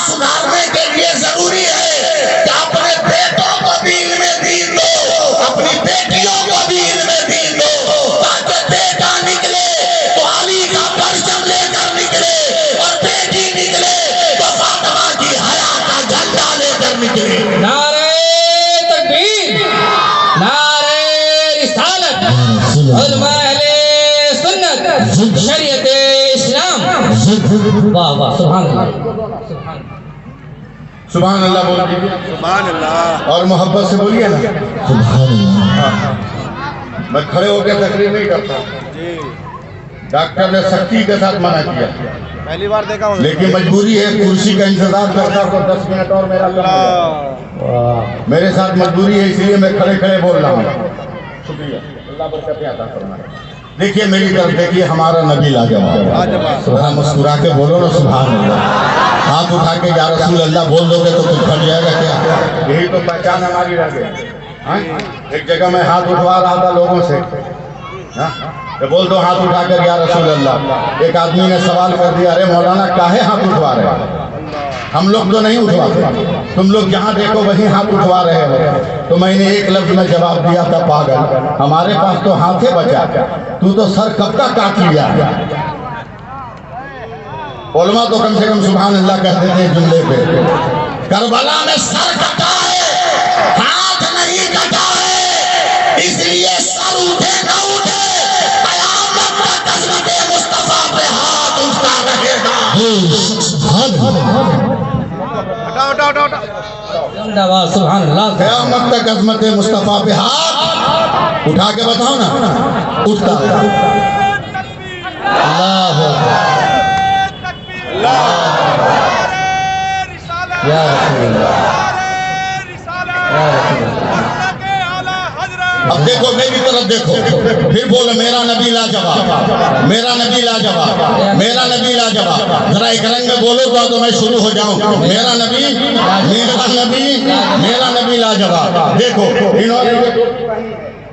सुधारने के लिए जरूरी है कि अपने बेटों को दीन में दीन दो, अपनी बेटियों को दीन में दीन दो, ताकि बेटा निकले तो अली का परचम लेकर निकले और बेटी निकले तो फातिमा की हया का झंडा लेकर निकले। नारे तकबीर, नारे रिसालत, उलमा अहले सुन्नत, शरीयत इस्लाम। वाह वाह, सुभान अल्लाह, सुभान अल्लाह बोल दीजिए, सुभान अल्लाह। और मोहब्बत से बोलिए ना सुभान अल्लाह। मैं खड़े होकर तकरीर नहीं करता, डॉक्टर ने सख्ती के साथ मना किया, पहली बार देखा हूँ, लेकिन मजबूरी है, कुर्सी का इंतजार करता तो 10 मिनट और मेरा काम हो जाता। मेरे साथ मजबूरी है, इसलिए मैं खड़े खड़े बोल रहा हूँ। शुक्रिया, अल्लाह बरकतें अता फरमाए। देखिए मेरी तरफ देखिए, हमारा नबी लाजवाब। थोड़ा मुस्कुरा के बोलो ना सुभान अल्लाह। हाथ उठा के या रसूल अल्लाह बोल दोगे तो कुछ फट जाएगा क्या? यही तो पहचान हमारी रह गई। एक जगह मैं हाथ उठवा रहा था लोगों से, तो बोल दो हाथ उठाकर या रसूल अल्लाह। एक आदमी ने सवाल कर दिया, अरे मौलाना काहे हाथ उठवा रहे हो? हम लोग तो नहीं उठवाते, तुम लोग जहाँ देखो वहीं हाथ उठवा रहे हो। तो मैंने एक लफ्ज में जवाब दिया था, पागल, हमारे पास तो हाथे बचा, तू तो सर कब का काट लिया। उलमा तो कम से कम सुभान अल्लाह कहते थे जुमले पे। करबला में सर कटा है, हाथ नहीं कटा है, इसलिए सर उठे न उठे, कयामत तक अज़मत मुस्तफा पे हाथ उठता रहेगा। हटाओ हटाओ हटाओ हटाओ। जिंदाबाद, सुभान अल्लाह। क़यामत तक अज़मत मुस्तफा पे हाथ उठा के बताओ ना, उठता है। अल्लाह या रसूल अल्लाह, या रसूल अल्लाह। अब देखो मेरी तरफ देखो, फिर बोलो मेरा नबी लाजवाब, मेरा नबी लाजवाब, मेरा नबी लाजवाब। जरा एक रंग में बोलो तो मैं शुरू हो जाऊं। मेरा नबी, मेरा नबी, मेरा नबी लाजवाब। देखो इन्होंने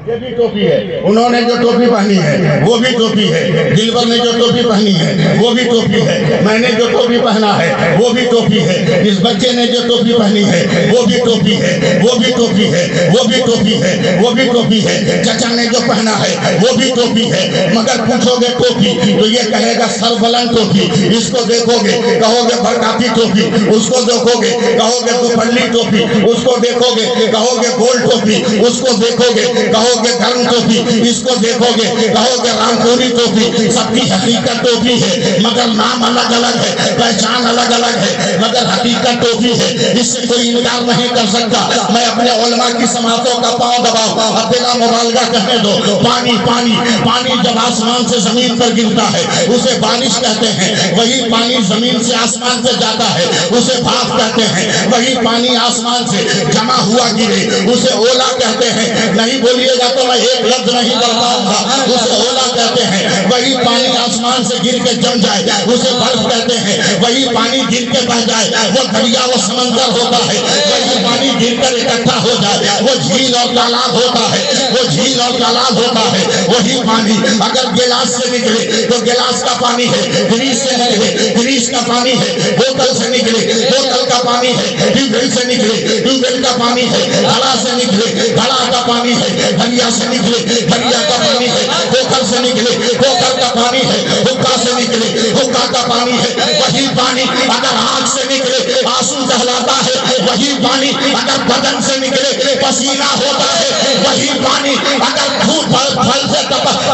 ये भी टोपी है, उन्होंने जो टोपी पहनी है वो भी टोपी है, दिलबर ने जो टोपी पहनी है वो भी टोपी है, मैंने जो टोपी पहना है वो भी टोपी है, इस बच्चे ने जो टोपी पहनी है वो भी टोपी है, वो भी टोपी है, वो भी टोपी है, वो भी टोपी है, चचा ने जो पहना है वो भी टोपी है। मगर पूछोगे टोपी तो ये कहेगा सरबलंद टोपी, इसको देखोगे कहोगे बरकाती टोपी, उसको देखोगे कहोगे दुपल्ली टोपी, उसको देखोगे कहोगे गोल टोपी, उसको देखोगे कहोगे गर्म टोपी, इसको देखोगे कहोगे रामपुरी टोपी। सबकी हकीकत टोपी है, मगर नाम अलग अलग है, पहचान अलग अलग है, मगर हकीकत टोपी है। इससे कोई इनकार नहीं कर सकता। मैं अपने उलमा की समातों का पांव दबाऊं, अब बिना मुबालगा कहने दो। पानी पानी पानी जब आसमान से जमीन पर गिरता है उसे बारिश कहते हैं, वही पानी जमीन से आसमान पे जाता है उसे भाप कहते हैं, वही पानी आसमान से जमा हुआ गिरे उसे ओला कहते हैं। नहीं बोलिएगा तो मैं एक लफ्ज नहीं कर पाऊंगा, उसे ओला कहते हैं। वही पानी आसमान से गिर के जम जाए उसे बर्फ कहते हैं, वही पानी गिर के बह जाए वो दरिया वो समंदर होता है, वही पानी गिर कर इकट्ठा हो जाए वो झील और तालाब होता है, वो झील और तालाब होता है। वही पानी अगर गिलास से निकले तो गिलास का पानी है, ग्रीस से निकले ग्रीस का पानी है, बोतल से निकले बोतल का पानी है, ट्यूबवेल से निकले ट्यूबवेल का पानी है, घड़ा से निकले घड़ा का पानी है, दरिया से निकले दरिया का पानी है, पोखर से निकले पोखर का पानी है, हुक्का से निकले हुक्का का पानी है। वही पानी अगर आग से निकले आंसू कहलाता है, वही पानी अगर बदन से निकले पसीना होता है, वही पानी अगर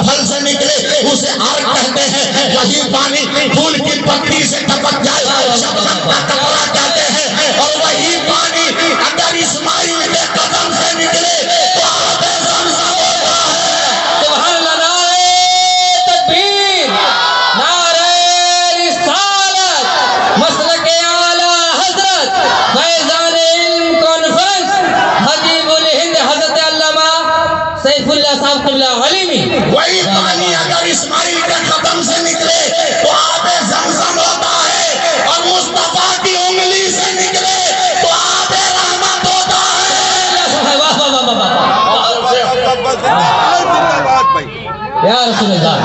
फल से निकले उसे आग कहते हैं, वही पानी फूल की पत्ती से टपक जाए शबनम का टपरा कहते हैं, और वही पानी अगर इस्माइल के कदम से निकले तो आबे ज़मज़म होता है। सुभान अल्लाह, नारे तकबीर, नारे रिसालत, मसलके आला हजरत, फैज़ान इल्म कॉन्फ्रेंस, हजीबुल हिंद हजरत अल्लामा सैफुल्लाह साहब कुल्ला अलीमी। वही पानी अगर इस्माइल के कदम से निकले तो आबे ज़मज़म होता है, और मुस्तफा की उंगली से निकले तो आबे रहमत होता है। वाह वाह वाह वाह, जिंदाबाद भाई। या रसूल अल्लाह।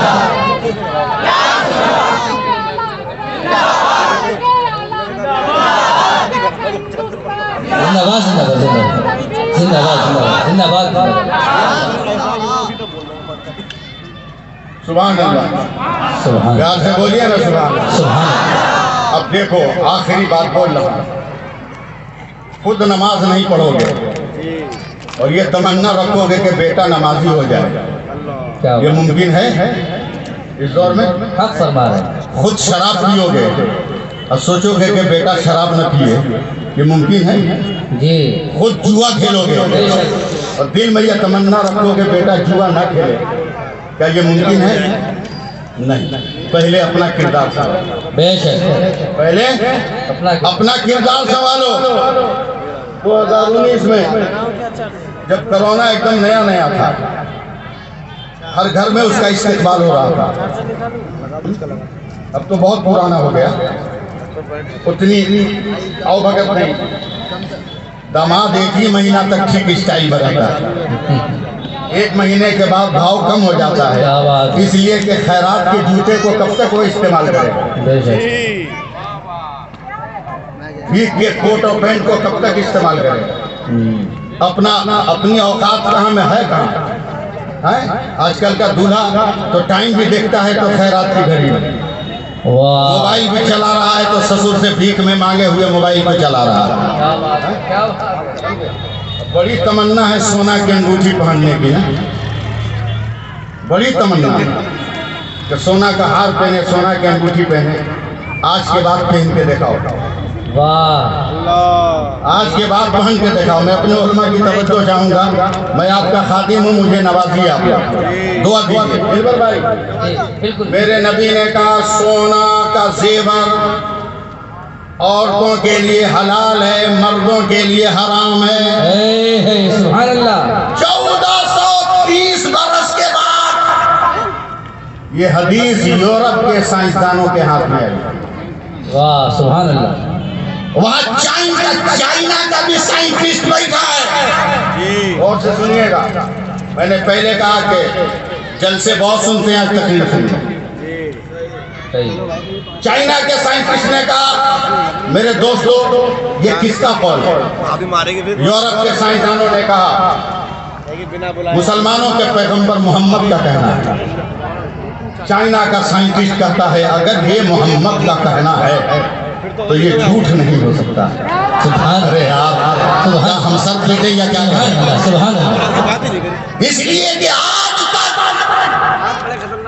सुभान अल्लाह, सुभान प्यार से बोलिए ना सुभान अल्लाह। सुभान। अब देखो आखिरी बात बोल रहा हूं, खुद नमाज नहीं पढ़ोगे और ये तमन्ना रखोगे कि बेटा नमाजी हो जाए, क्या ये मुमकिन है इस दौर में? हक फरमा रहे। खुद शराब पियोगे और सोचोगे कि बेटा शराब न पिए, ये मुमकिन है? जी खुद जुआ खेलोगे और दिल में यह तमन्ना रखोगे बेटा जुआ ना खेले, क्या ये मुमकिन है? नहीं। पहले अपना किरदार संभालो, बेशक पहले अपना किरदार संभालो। 2019 में जब कोरोना एकदम नया नया था, हर घर में उसका इस्तेमाल हो रहा था। अब तो बहुत पुराना हो गया, उतनी अवभगत नहीं। दामाद एक ही महीना तक ठीक स्टाइल बनाता है, 1 महीने के बाद भाव कम हो जाता क्या बात है, है। इसलिए कि खैरात के जूते को कब तक वो इस्तेमाल करेगा, बेशक फीक के कोट और पैंट को कब तक इस्तेमाल करेगा। अपनी औकात कहाँ में है, कहाँ है? आजकल का दूल्हा तो टाइम भी देखता है तो खैरात की घड़ी में, वाह मोबाइल भी चला रहा है तो ससुर से भीख में मांगे हुए मोबाइल को चला रहा है। क्या बात है, क्या बात है। बड़ी तमन्ना है सोना की अंगूठी पहनने की, बड़ी तमन्ना है कि सोना का हार पहने, सोना की अंगूठी पहने। आज के बाद पहन के दिखाओ, वाह आज के बाद पहन के दिखाओ। मैं अपने उलमा की तवज्जो चाहूंगा, मैं आपका खादिम हूँ, मुझे नवाजिए आप, दुआ कीजिए। दिलबर भाई, जी, बिल्कुल मेरे नबी ने कहा सोना का जेवर औरतों के लिए हलाल है, मर्दों के लिए हराम है। सुभान अल्लाह। 1430 बरस के बाद ये हदीस यूरोप के साइंसदानों के हाथ में आई। वाह सुभान अल्लाह। वहाँ चाइना का भी साइंटिस्ट बैठा है, और से सुनिएगा। मैंने पहले कहा कि जलसे बहुत सुनते हैं, आज तक नहीं सुनते। चाइना के साइंटिस्ट ने कहा मेरे दोस्तों ये किसका कॉल है? अभी मारेंगे फिर। यूरोप के साइंसदानों ने कहा बिना बुलाए मुसलमानों के पैगंबर मोहम्मद का कहना है। चाइना का साइंटिस्ट कहता है अगर ये मोहम्मद का कहना है तो ये झूठ नहीं हो सकता। सुभान अरे यार सुभान हम सब बेटे या क्या सुभान कहें? अल्लाह, सुभान अल्लाह। बात ही नहीं करी। इसलिए कि आज तक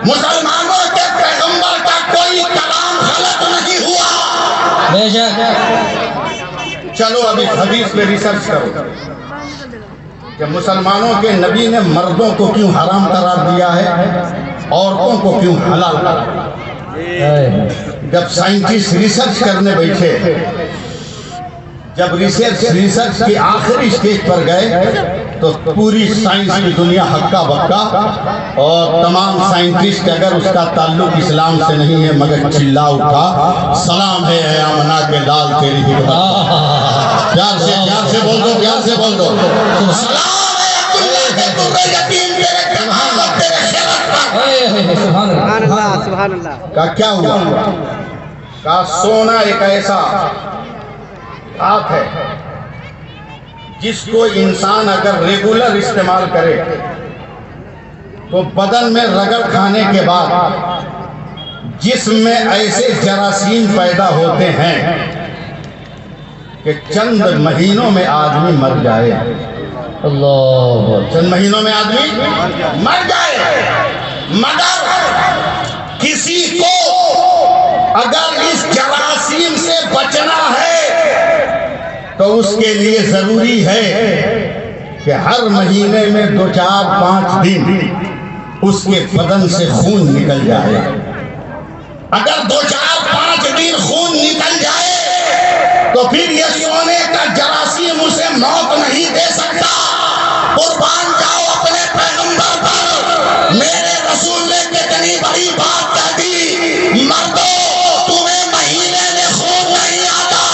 मुसलमानों के पैगंबर का कोई कलाम गलत नहीं हुआ। बेशक चलो अभी हदीस पे रिसर्च करो कि मुसलमानों के नबी ने मर्दों को क्यों हराम करार दिया है, औरतों को क्यों हलाल करार दिया। जब साइंटिस्ट रिसर्च करने बैठे, जब रिसर्च की आखिरी स्टेज पर गए तो पूरी साइंस की दुनिया हक्का बक्का, और तमाम साइंटिस्ट अगर उसका ताल्लुक इस्लाम से नहीं है मगर चिल्ला उठा सलाम है आमना के लाल तेरी हिकमत। प्यार से बोल दो, प्यार से बोल दो सलाम है अब्दुल्लाह के दुर्रे यतीम तेरे कमाल और तेरे खिलाफ पर। सुभान अल्लाह। सुभान अल्लाह। का क्या हुआ? का सोना एक ऐसा धात है जिसको इंसान अगर रेगुलर इस्तेमाल करे तो बदन में रगड़ खाने के बाद जिस्म में ऐसे जरासीम पैदा होते हैं कि चंद महीनों में आदमी मर जाए। अल्लाह। चंद महीनों में आदमी मर जाए, मगर किसी को अगर इस जरासीम से बचना है तो उसके लिए जरूरी है कि हर महीने में 2-4-5 दिन उसके बदन से खून निकल जाए। अगर 2-4-5 दिन खून निकल जाए तो फिर ये सोने का जरासीम उसे मौत नहीं दे सकता। कुर्बान जाओ अपने पैगंबर पर। मेरे रसूल ने कितनी बड़ी बात कह दी, मर्दों तुम्हें महीने में खून नहीं आता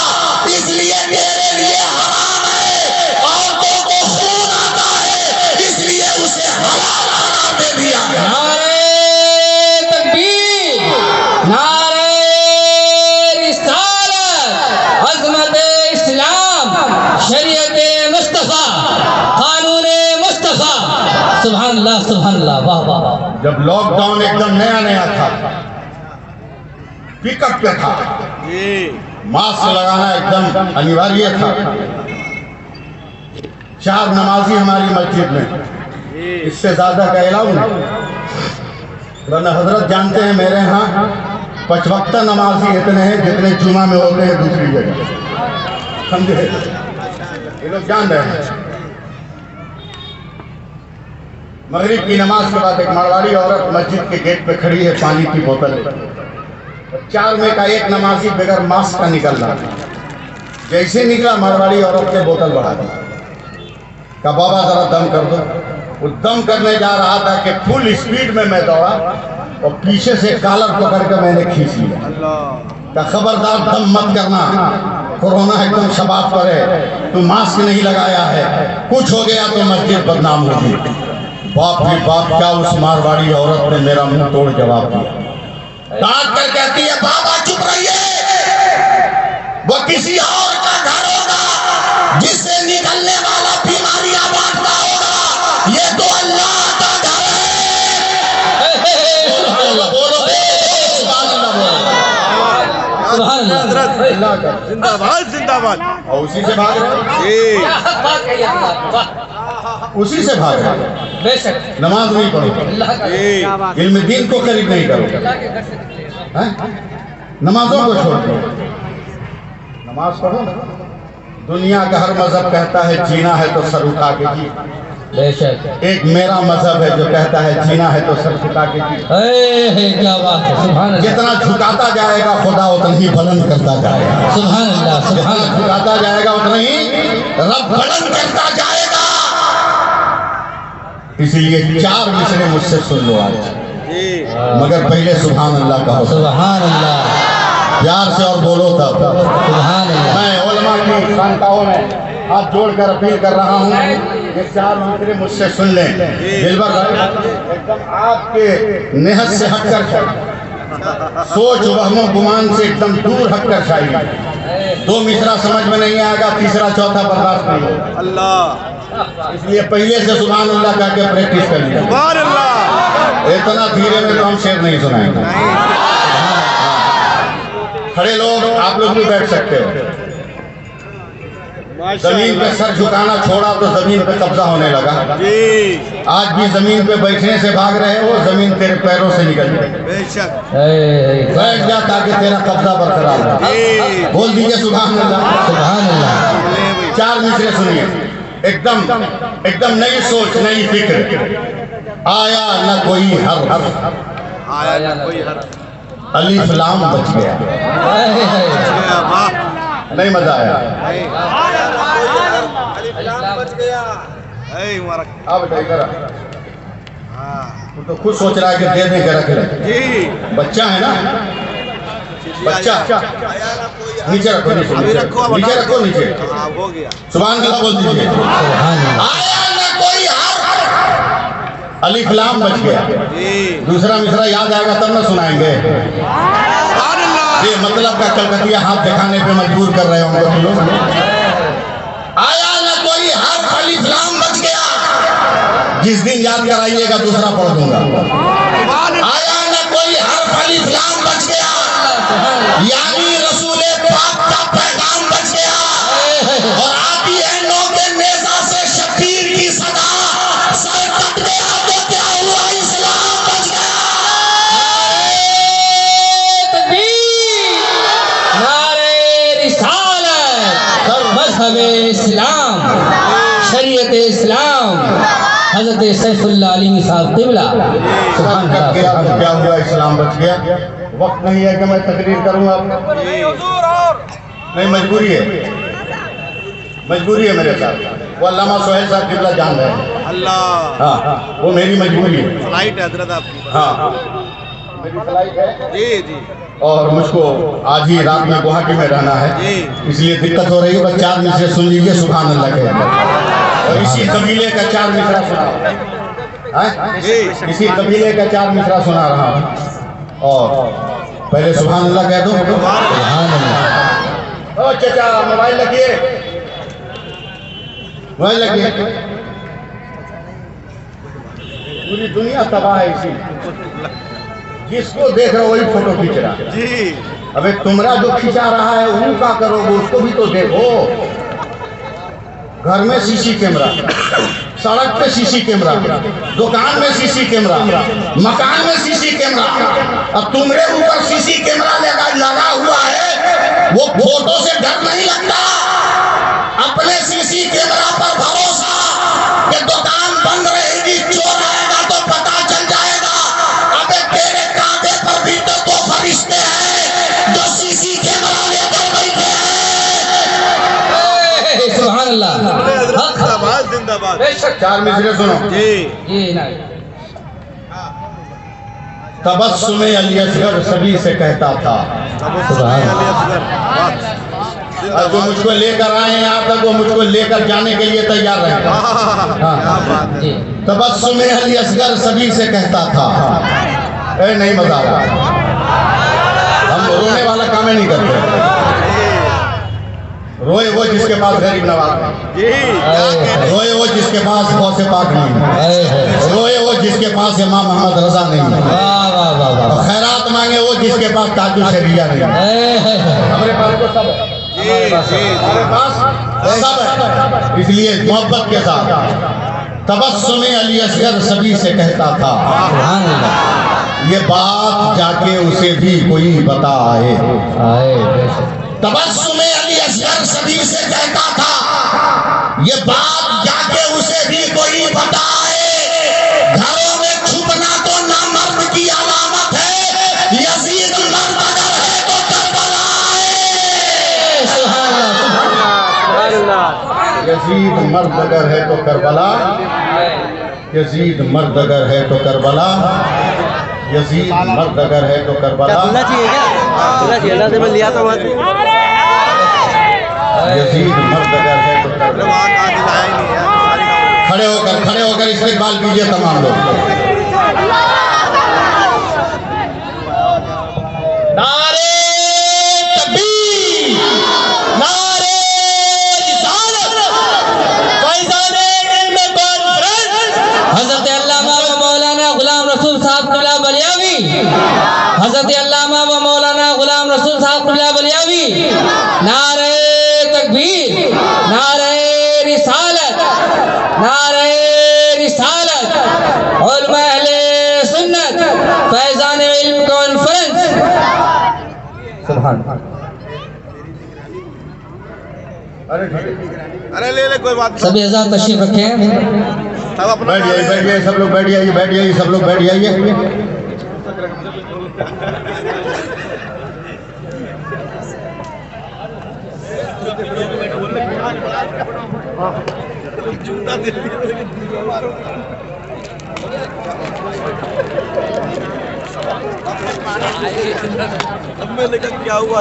इसलिए तेरे लिए हराम है, औरतों को खून आता है इसलिए उसे हलाल करार दे दिया गया। नारे तकबीर, नारे रिसालत, अज़मत इस्लाम, शरीयत मुस्तफ़ा, कानून मुस्तफ़ा, सुभान अल्लाह, वाह वाह वाह। जब लॉकडाउन एकदम नया नया था, पिकअप पे था, जी मास्क लगाना एकदम अनिवार्य था। 4 नमाजी हमारी मस्जिद में, इससे ज्यादा का अलाउ नहीं। वरना हजरत जानते हैं मेरे यहाँ 5 वक्त नमाजी इतने हैं जितने जुमा में होते हैं दूसरी जगह, समझे? ये लोग जान रहे हैं। मगरिब की नमाज के बाद एक मारवाड़ी औरत मस्जिद के गेट पे खड़ी है, पानी की बोतल, 4 में का एक नमाजी बगैर मास्क का निकल रहा। जैसे निकला मारवाड़ी औरत ने बोतल बढ़ा दी, कहा बाबा जरा दम कर दो। वो दम करने जा रहा था कि फुल स्पीड में मैं दौड़ा और पीछे से कॉलर पकड़ कर मैंने खींच लिया। कहा खबरदार दम मत करना, कोरोना एकदम शबाब पर है, तू मास्क नहीं लगाया है, कुछ हो गया तो मस्जिद बदनाम होगी। बाप रे बाप, क्या उस मारवाड़ी औरत ने मेरा मुंह तोड़ जवाब दिया। डांट कर कहती है बाबा चुप रहिए, वो किसी और का घर होगा जिससे निकलने वाला बीमारियां बांटता होगा, ये तो अल्लाह का घर है। सुभान अल्लाह बोलो, सुभान अल्लाह बोलो। सुभान हजरत अल्लाह का जिंदाबाद जिंदाबाद। और उसी से भाग रहे, जी उसी से भाग रहे। बेशक नमाज नहीं पढ़ो, अल्लाह का जी इल्म दीन को करीब नहीं करो, हैं? नमाजों को छोड़ दो, नमाज पढ़ो। दुनिया का हर मजहब कहता है जीना है तो सर उठा के जी, बेशक। एक मेरा मजहब है जो कहता है जीना है तो सर झुका के जी। क्या बात है, सुभान अल्लाह, जितना झुकाता जाएगा खुदा उतना ही बुलंद करता जाएगा, सुभान अल्लाह, सुभान जितना झुकाता जाएगा उतना ही रब बुलंद करता जाएगा। इसीलिए 4 मिसरे मुझसे सुन लो आज, जी मगर पहले सुभान अल्लाह कहो, सुभान अल्लाह, प्यार से और बोलो तब। सुभान अल्लाह। मैं उलमा की खानकाहों में हाथ जोड़कर अपील कर रहा हूँ, ये 4 मिसरे मुझसे सुन लें। दिलबर भाई एकदम आपके नेहत से हटकर शायरी, सोच वहमो गुमान से एकदम दूर हटकर शायरी। 2 मिसरा समझ में नहीं आएगा, तीसरा चौथा बर्दाश्त नहीं होगा। अल्लाह इसलिए पहले से सुभान अल्लाह कह के प्रैक्टिस कर लिया। सुभान अल्लाह। इतना धीरे में तो हम शेर नहीं सुनाएंगे। खड़े लोग आप लोग भी बैठ सकते हो। जमीन पे सर झुकाना छोड़ा तो जमीन पे कब्जा होने लगा। जी आज भी जमीन पे बैठने से भाग रहे हो, जमीन तेरे पैरों से निकल जाए। बेशक। बैठ जा ताकि तेरा कब्जा बरकरार रहे। जी बोल दीजिए सुभान अल्लाह, सुभान अल्लाह। 4 मिसरे सुनिए, एकदम नई सोच, नई फिक्र। आया न कोई हर, आया ना कोई हर। अलीफ लाम बच गया। वाह नहीं मजा आया? बच गया। मुबारक। अब बेटा इधर आ। हाँ तू तो खुद सोच रहा है कि दे दें के रख ले। जी बच्चा है ना, बच्चा। नीचे रखो, नीचे अभी रखो, अब नीचे रखो, नीचे। हाँ हो गया। सुभान अल्लाह बोल दीजिए। सुभान अल्लाह। आया न कोई हर, अलीफ लाम बच गया। जी दूसरा मिसरा याद आएगा तब ना सुनाएंगे। सुभान अल्लाह। ये मतलब का कलकतिया हाथ दिखाने पे मजबूर कर रहे होंगे तुम लोग। आया न कोई हर, अलीफ लाम बच गया। जिस दिन याद कराइएगा दूसरा पढ़ दूंगा। आया न कोई हर, अलीफ लाम बच गया, यानी रसूले पाक का पैगाम बच गया। और आती है नो के नेज़ा से शकीर की सदा, सर कट गया तो क्या हुआ, इस्लाम बच गया। तकबीर, नारे रिसालत, मज़हब इस्लाम, शरीयत इस्लाम, हज़रत सैफुल्लाह अली साहब क़िबला। सुभान कट गया तो अल्लाह। क्या हुआ, इस्लाम बच गया। वक्त नहीं है कि मैं तकरीर करूंगा, नहीं मजबूरी है, मजबूरी है मेरे साथ। वो अल्लामा सोहेल साहब क़िबला जान रहे हैं। अल्लाह। हाँ, वो मेरी मजबूरी है। फ्लाइट है हजरत आपकी। हाँ, मेरी फ्लाइट है जी जी और मुझको आज ही रात में गुवाहाटी में रहना है, इसलिए दिक्कत हो रही है। बस 4 मिसरे सुन लीजिए सुभान अल्लाह के। और इसी कबीले का 4 मिसरा सुना, इसी कबीले का 4 मिसरा सुना रहा हूँ। और पहले सुभान अल्लाह कह दो। सुभान अल्लाह। ओ चाचा मोबाइल लगिए, मोबाइल लगिए। पूरी दुनिया तबाह है इसी, जिसको देख रहे हो वही फोटो खींच रहा है। जी अबे तुमरा जो खिंचा रहा है उनका करोगे, उसको भी तो देखो। घर में सीसी कैमरा, सड़क पे सीसी कैमरा, दुकान में सीसी कैमरा, मकान में सीसी कैमरा, अब तुम्हारे ऊपर सीसी कैमरा लगा हुआ है, वो फोटो से डर नहीं लगता? अपने सीसी कैमरा पर भरोसा कि दुकान बंद रहेगी, चोर आएगा तो पता चल जाएगा। अबे तेरे कांधे पर भी तो दो फरिश्ते हैं जो सीसी कैमरा लेकर बैठे हैं। सुभान अल्लाह। जिंदाबाद जिंदाबाद। बेशक। चार मिसरे सुनो। जी ये ना तबस्सुमे अली असगर सभी से कहता था। और जो मुझको लेकर आए यहाँ तक, वो मुझको लेकर जाने के लिए तैयार रहे। हाँ। जी। तबस्सुमे अली असगर सभी से कहता था। ए नहीं मजा आ रहा, हम रोने वाला काम नहीं करते। रोए वो जिसके पास गरीब नवाज नहीं, रोए वो जिसके पास गौसे पाक नहीं, रोए वो जिसके पास इमाम मोहम्मद रजा नहीं, वाह वाह वाह वाह। खैरात मांगे वो जिसके पास ताजुल शरिया नहीं। हमारे पास तो सब है, हमारे पास सब है। इसलिए मोहब्बत के साथ तबस्सुमे अली असगर सभी से कहता था। सुभान अल्लाह। ये बात जाके उसे भी कोई बताए। बेशक। तबस्सुमे अली असगर सभी से कहता था, ये बात जाके उसे भी कोई बताए। घरों में छुपना तो नामर्द की अलामत है, यजीद मर्द अगर है तो करबला है। सुभान अल्लाह। यजीद मर्द अगर है तो करबला, यजीद मर्द अगर है तो करबला, यजीद मर्द अगर है तो करबला। यजीद मर्द अगर है तो करबला। खड़े होकर इस्तेमाल कीजिए तमाम लोग। नारे तकबीर, नारे रिसालत, फैज़ाने इल्म कॉन्फ्रेंस। हजरत अल्लामा व मौलाना गुलाम रसूल साहब क़िबला बलियावी, हजरत अल्लामा व मौलाना गुलाम रसूल साहब क़िबला बलियावी। नारे तकबीर, नारे रिसालत, नारे रिसालत, उलमा अहले सुन्नत, फैज़ाने इल्म कॉन्फ्रेंस। सुभान। अरे ले कोई बात नहीं। सभी हज़रात तशरीफ रखें। सब अपना बैठ जाइए सब लोग, बैठ जाइए, बैठ जाइए सब लोग, बैठ जाइए। अब मैं लेकर क्या हुआ?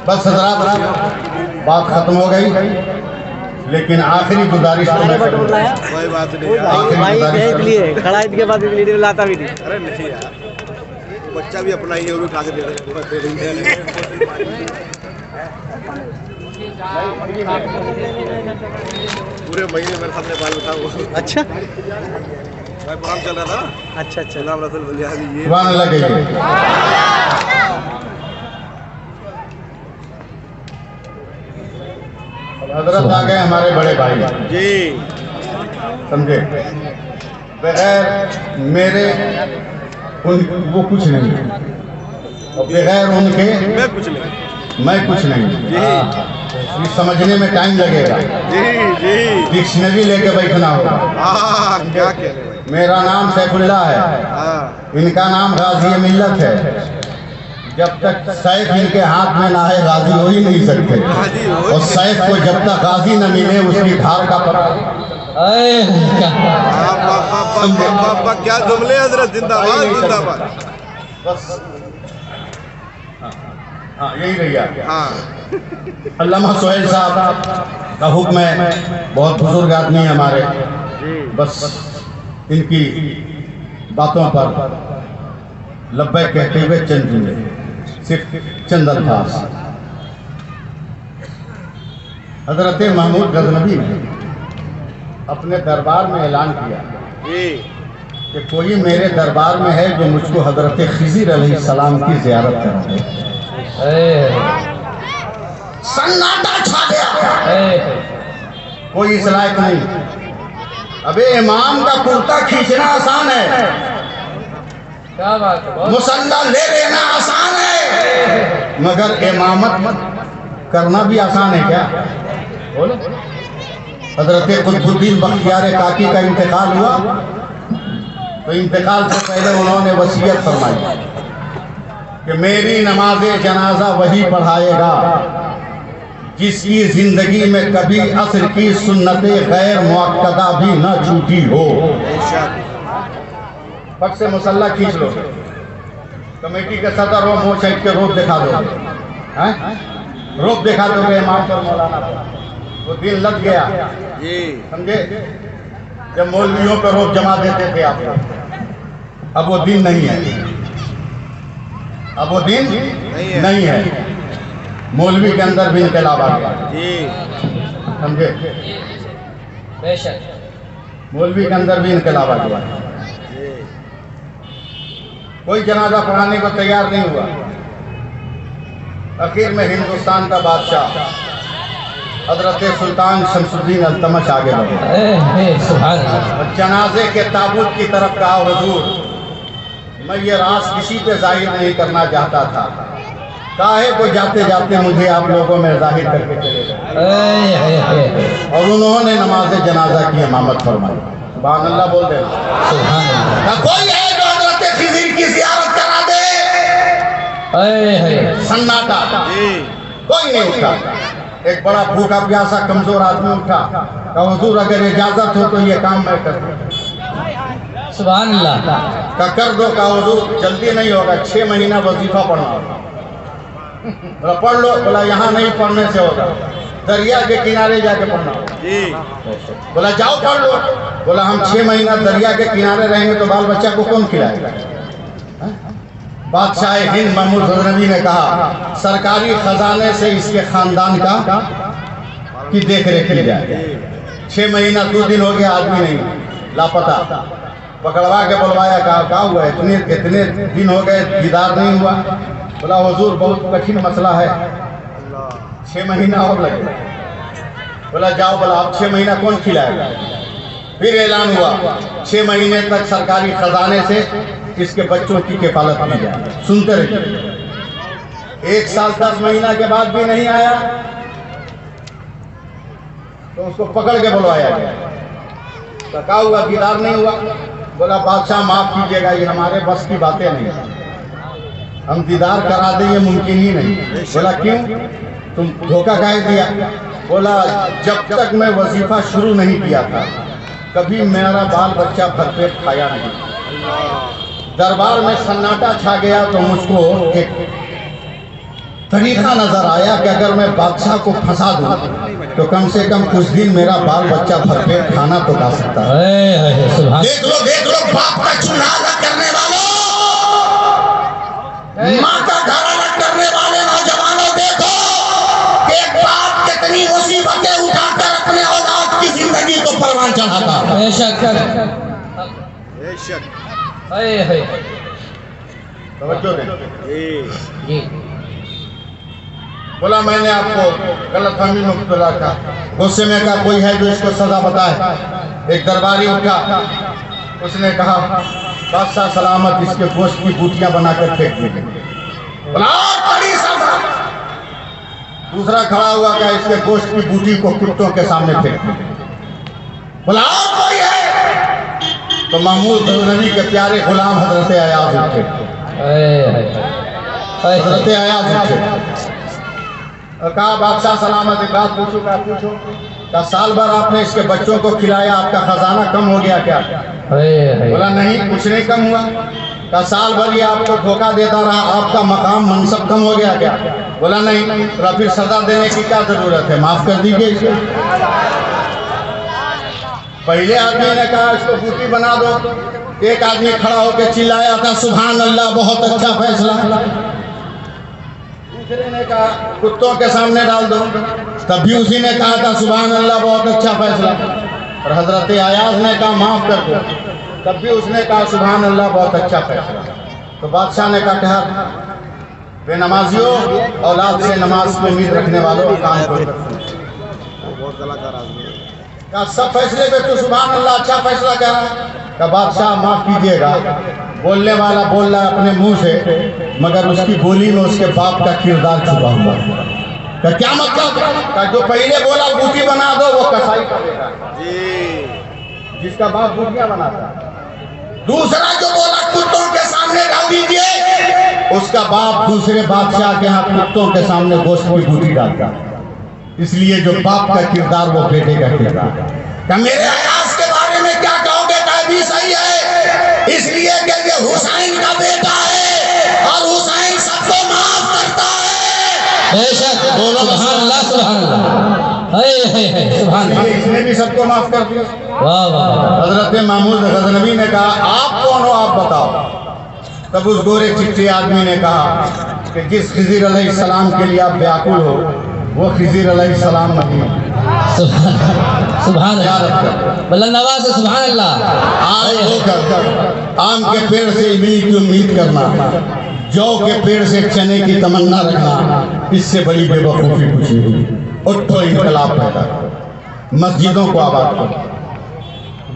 बस हजरात, बात खत्म हो गई, लेकिन आखिरी गुजारिश तो मैं करूंगा। कोई बात नहीं। आखिरी गुजारिश खड़ा के बाद वीडियो लाता भी नहीं। अरे नहीं यार, बच्चा भी अपना ही है, वो भी उठा के दे देंगे। पूरे महीने मेरे सामने बाल उठा वो। अच्छा भाई प्रोग्राम चल रहा था ना। अच्छा अच्छा। गुलाम रसूल बलियावी ये सुभान अल्लाह कहिए। हजरत आ गए हमारे बड़े भाई, जी समझे, बगैर मेरे वो कुछ नहीं, और बगैर उनके मैं कुछ नहीं। मैं कुछ नहीं। जी ये समझने में टाइम लगेगा, जी जी। डिक्शनरी लेके बैठना होगा। हाँ क्या कह रहे भाई। मेरा नाम सैफुल्लाह है, हाँ इनका नाम गाजी मिल्लत है। जब तक सैफ इनके हाथ में ना है गाजी हो ही नहीं सकते, और सैफ को जब तक गाजी न मिले उसकी धार का पता। क्या जुमले हजरत, जिंदाबाद जिंदाबाद। बस हाँ यही रहिया। हाँ अल्लामा सोहेल साहब का हुक्म है, बहुत बुजुर्ग आदमी है हमारे, बस इनकी बातों पर लब्बैक कहते हुए चंद जुमले, सिर्फ चंद अल्फाज। हजरत महमूद गजनबी ने अपने दरबार में ऐलान किया कि कोई मेरे दरबार में है जो मुझको हजरत खिज़िर अलैहिस्सलाम की ज़ियारत कराए। सन्नाटा छा गया, कोई इस लायक नहीं। अबे इमाम का कुर्ता खींचना आसान है, क्या बात है, मुसल्ला ले लेना आसान है, मगर इमामत करना भी आसान है क्या? बोलो। हजरत कुतुबुद्दीन बख्तियार काकी का इंतकाल हुआ तो इंतकाल से पहले उन्होंने वसीयत फरमाई कि मेरी नमाज जनाजा वही पढ़ाएगा जिसकी जिंदगी में कभी असर की सुन्नते गैर मुअक्कदा भी न छूटी हो। फट से मुसल्ला खींच लो, कमेटी के सदर हो, मुंह छेक के रोब दिखा दो, रोब दिखा दोगे इमाम पर, मौलाना पर, वो दिन लग गया। समझे? जब मौलवियों पर रोब जमा देते थे आप लोग, अब वो दिन नहीं है, अब वो दिन नहीं है। मौलवी के अंदर भी इनकलाब आ गया, समझे? बेशक मौलवी के अंदर भी इनकलाब आ गया। कोई जनाजा पढ़ाने को तैयार नहीं हुआ। आखिर में हिंदुस्तान का बादशाह हजरत सुल्तान शमसुद्दीन अल्तमश आगे बढ़े और जनाजे के ताबूत की तरफ कहा, हुजूर मैं ये राज किसी पे जाहिर नहीं करना चाहता था, काहे को जाते जाते मुझे आप लोगों में जाहिर करके चले गए। और उन्होंने नमाज जनाजा की इमामत फरमाई। सुभान अल्लाह बोल दे। कोई है जो हजरत खिज़िर की ज़ियारत करा दे? सन्नाटा, कोई नहीं उठा। एक बड़ा भूखा प्यासा कमजोर आदमी उठा, कहा हुजूर अगर इजाजत हो तो ये काम मैं कर दूं। सुभान अल्लाह। का कर दो। कहा हुजूर जल्दी नहीं होगा, 6 महीना वजीफा पढ़ना होगा। बोला पढ़ लो। बोला यहाँ नहीं पढ़ने से होगा, दरिया के किनारे जाके पढ़ना होगा। बोला जाओ पढ़ लो। बोला हम 6 महीना दरिया के किनारे रहेंगे तो बाल बच्चा को कौन खिलाएगा? बादशाह हिंद महमूद गजनबी ने कहा सरकारी खजाने से इसके खानदान का की देख रेख की जाए। 6 महीना 2 दिन हो गया, आदमी नहीं, लापता। पकड़वा के बुलवाया, कहा हुआ इतने दिन हो गए, दीदार नहीं हुआ। बोला हुजूर बहुत कठिन मसला है, 6 महीना और लगेगा। बोला जाओ। बोला अब 6 महीना कौन खिलाएगा? फिर ऐलान हुआ 6 महीने तक सरकारी खजाने से इसके बच्चों की किफालत की जाए। सुनते रहिए। 1 साल 10 महीना के बाद भी नहीं आया तो उसको पकड़ के बुलवाया गया। तो क्या हुआ? दीदार नहीं हुआ। बोला बादशाह माफ कीजिएगा, ये हमारे बस की बातें नहीं, हम दीदार करा दें ये मुमकिन ही नहीं। बोला क्यों? तुम धोखा काहे दिया? बोला जब तक मैं वजीफा शुरू नहीं किया था कभी मेरा बाल बच्चा भरपेट खाया नहीं। दरबार में सन्नाटा छा गया तो मुझको एक तरीका नजर आया कि अगर मैं बादशाह को फंसा दूं तो कम से कम कुछ दिन मेरा बाल बच्चा भरपेट खाना तो खा सकता है। देख लो बाप का चुनाव करने वालों, माँ का घराना करने वाले नौजवानों, देखो एक बाप कितनी मुसीबतें उठाकर अपने औलाद की जिंदगी को परवान चढ़ाता। बेशक तवज्जो दें। बोला मैंने आपको गलतफहमी में मुब्तला था, गुस्से में कहा कोई है जो इसको सजा बताए। एक दरबारी उठा, उसने कहा बादशाह सलामत इसके गोश्त की बूटियां बनाकर फेंक दी। बोला बड़ी सजा। दूसरा खड़ा हुआ, कहा इसके गोश्त की बूटी को कुत्तों के सामने फेंक दी। बोला और कोई है? तो महमूद गजनबी के प्यारे गुलाम हजरत अयाज उठे। हजरत अयाज उठे और कहा बादशाह सलामत एक बात पूछो। क्या पूछो? क्या साल भर आपने इसके बच्चों को खिलाया, आपका खजाना कम हो गया क्या? बोला नहीं, कुछ नहीं कम हुआ। क्या साल भर ये आपको धोखा देता रहा, आपका मकाम मनसब कम हो गया क्या? बोला नहीं। तो फिर सजा देने की क्या जरूरत है, माफ कर दीजिए इसे। पहले आदमी ने कहा इसको बूटी बना दो, एक आदमी खड़ा होकर चिल्लाया था सुभान अल्लाह, बहुत अच्छा फैसला। दूसरे ने कहा कुत्तों के सामने डाल दो, तब भी उसी ने कहा था सुभान अल्लाह, बहुत अच्छा फैसला। और हजरत अयाज ने कहा माफ कर दो, तब भी उसने कहा सुभान अल्लाह, बहुत अच्छा फैसला। तो बादशाह ने कहा बेनमाजियों, औलाद से नमाज को उम्मीद रखने वालों काम को बहुत कलाकार आदमी है। का सब फैसले पे तो सुभान अल्लाह अच्छा फैसला कह रहा है। का बादशाह माफ कीजिएगा, बोलने वाला बोल रहा है अपने मुंह से, मगर उसकी बोली में उसके बाप का किरदार छुपा हुआ है। का क्या मतलब? का जो पहले बोला बूटी बना दो वो कसाई करेगा जी, जिसका बाप बूटियां बनाता है। दूसरा जो बोला कुत्तों के सामने डाल दीजिए, उसका बाप दूसरे बादशाह के यहाँ कुत्तों के सामने गोश्त की बूटी डालता है। इसलिए जो बाप का किरदार वो बेटे का किरदार। क्या मेरे अयाज के बारे में क्या कहोगे? क्या भी सही है, इसलिए कि ये हुसैन का बेटा है और हुसैन सबको माफ करता है। बेशक, बोलो सुभान अल्लाह, सुभान अल्लाह, हाय हाय हाय, सुभान अल्लाह, इसने भी सबको माफ कर दिया। वाह वाह वाह। हजरत महमूद गजनवी ने कहा आप कौन हो, आप बताओ। तब उस गोरे चिट्टे आदमी ने कहा कि जिस खिज़िर अलैहिस्सलाम के लिए आप व्याकुल हो, वो खिज़िर अलैहिस्सलाम नहीं है। सुभान अल्लाह, बुलंद आवाज से सुभान अल्लाह। आम होकर आम के पेड़ से इमली की उम्मीद करना, जौ के पेड़ से चने की तमन्ना रखना, इससे बड़ी बेवकूफ़ी कुछ नहीं। उठो, इनकलाब पैदा करो, मस्जिदों को आबाद करो,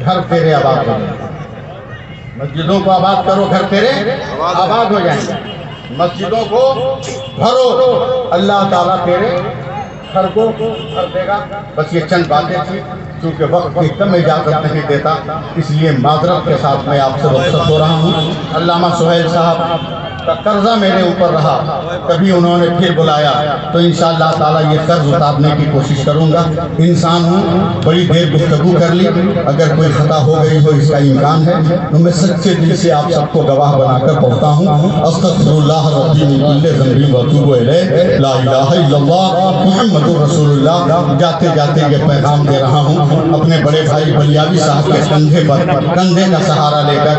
घर तेरे आबाद करो। मस्जिदों को आबाद करो, घर तेरे आबाद हो जाएंगे। मस्जिदों को भरो, अल्लाह ताला तेरे घर को भर देगा। बस ये चंद बातें थी, क्योंकि वक्त एकदम इजाज़त नहीं देता, इसलिए माजरत के साथ मैं आपसे रुखसत हो रहा हूँ। अल्लामा सुहेल साहब का कर्जा मेरे ऊपर रहा, कभी उन्होंने फिर बुलाया तो इंशाअल्लाह ताला ये कर्ज उतारने की कोशिश करूँगा। इंसान हूँ, बड़ी देर गुफ्तगू कर ली, अगर कोई खता हो गई हो इसका इम्कान है तो मैं सच्चे दिल से आप सबको गवाह बनाकर पढ़ता हूँ। अस्तगफिरुल्लाह रब्बी मिन कुल्लि ज़ंबी व अतूबु इलैह, ला इलाहा इल्लल्लाह मुहम्मदुर रसूलुल्लाह। जाते जाते ये पैगाम दे रहा हूँ अपने बड़े भाई बलियावी साहब के कंधे पर, कंधे का सहारा लेकर।